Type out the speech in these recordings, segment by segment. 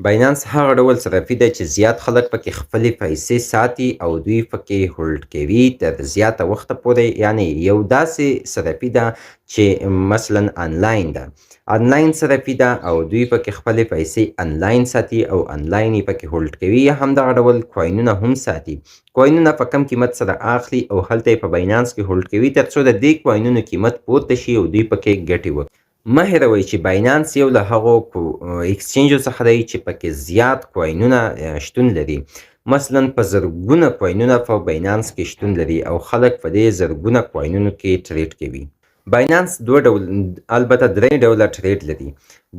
باینانس هغه ډول صرافي ده چې زیات خلک پکې خپلې پیسې ساتي او دوی پکې هولډ کوي تر زیاته وخته پورې. یعنې یو داسې صرافي ده چې مثلا آنلاین ده، آنلاین صرافي ده او دوی پکې خپلې پیسې آنلاین ساتي او آنلاین یې پکې هولډ کوي. یا همدغه ډول کوینونه هم ساتي، کوینونه په کم قیمت سره اخلي او هلته یې په باینانس کې هولډ کوي تر څو د دې کوینونو قیمت پورته شي او دوی پکې ګټې وکړي. مه هېروئ چې باینانس یو له هغو اکسچینجو څخه دی چې پکې زیات کوینونه شتون لري. مثلا په زرګونه کوینونه په باینانس کې شتون لري او خلک په دې زرګونه کوینونو کې ټریډ کوي. باینانس البته درې ډوله ټریډ لري.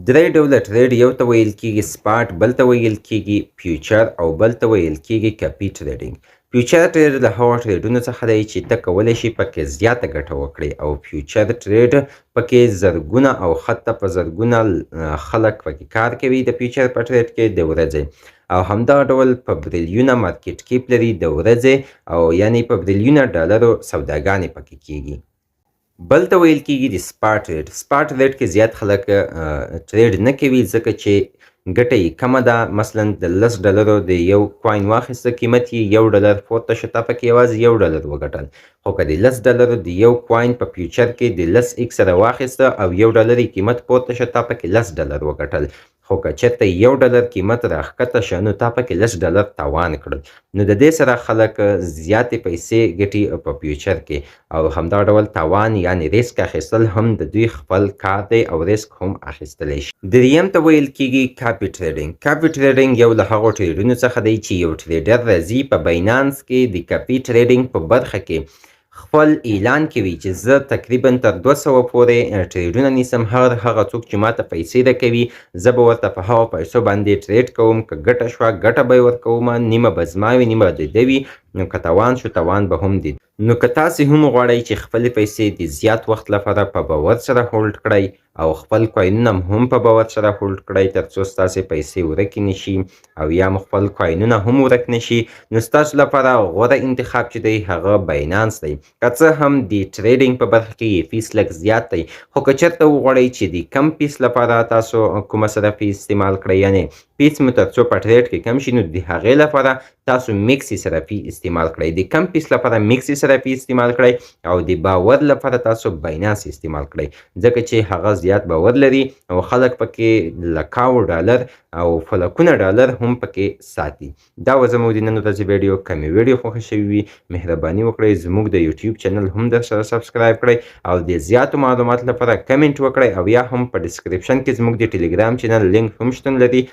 درې ډوله ټریډ، یو ته ویل کیږي سپاټ، بل ته ویل کیږي فیوچر او بل ته ویل کیږي کاپي ټریډینګ. فیوچر ټریډ له هغو ټریډونو څخه دی چې ته کولی شي پکې زیاته ګټه وکړې او فیوچر ټریډ پکې زرګونه او حتی په زرګونه خلک پکې کار کوي د فیوچر په ټریډ کې د ورځې، او همدغه ډول په بریلیونه مارکیټ کیپ لري د ورځې، او یعنې په بریلیونه ډالرو سوداګانې پکې کیږي. بل ته ویل کیږي د سپاټ ریټ. سپاټ ریټ کې زیات خلک ټریډ نه کوي ځکه چې ګټه یې کمه ده. مثلا د $10 د یو کوین واخیسته، قیمت یې $1 پورته شو، تا پکې یوازې $1 وګټل. خو که د $10 د یو کوین په فیوچر کې د 10x سره واخیسته او $1 یې قیمت پورته شو، تا پکې $10 وګټل. خو که چېرته $1 قیمت راښکته شه نو تا پکې $10 تاوان کړل. نو د دې سره خلک زیاتې پیسې ګټي په فیوچر کې، او همدغه ډول تاوان یعنې ریسک اخیستل هم د دوی خپل کار دی او ریسک هم اخیستلی شي. دریم ته ویل کیږي کاپي ټریډینګ. کاپي ټریډینګ یو له هغو ټریډونو څخه دی چې یو ټریډر راځي په باینانس کې د کاپي ټریډینګ په برخه کې خپل اعلان کوي چې زه تقریبا تر 200 پورې ټریډونه نیسم. هغه څوک چې ماته پیسې راکوي زه به ورته په هغو پیسو باندې ټریډ کوم. که ګټه شوه ګټه به یې ورکوم، نیمه به زما وي نیمه د ده وي. نو که تاوان شو تاوان به هم دی. نو که تاسې هم غواړئ چې خپلې پیسې د زیات وخت لپاره په باور سره هولډ کړئ او خپل کوینونه هم په باور سره هولډ کړئ تر څو ستاسې پیسې ورکې نشي او یا مو خپل کوینونه هم ورک نشي، نو ستاسو لپاره غوره انتخاب چې دی هغه باینانس دی. که څه هم د ټریډینګ په برخه کې یې فیس لږ زیات دی، خو که چېرته وغواړئ چې د کم فیس لپاره تاسو کومه صرافي استعمال کړئ، یعنې فیس مو تر څو په ټریډ کې کم شي، نو د هغې لپاره تاسو میکسي صرافي استعمال کړئ. د کم فیس لپاره میکسي صرافي استعمال کړئ او د باور لپاره تاسو باینانس استعمال کړئ ځکه چې هغه زیات باور لري او خلک پکې لکاو ډالر او فلکونه ډالر هم پکې ساتي. دا و زموږ د نن ورځې ویډیو. که مې ویډیو خوښه شوې وي مهرباني وکړئ زموږ د یوټیوب چینل هم درسره سبسکرایب کړئ او د زیاتو معلوماتو لپاره کمنټ وکړئ، او یا هم په ډسکریپشن کې زموږ د ټلیګرام چینل لینک هم شتون لري.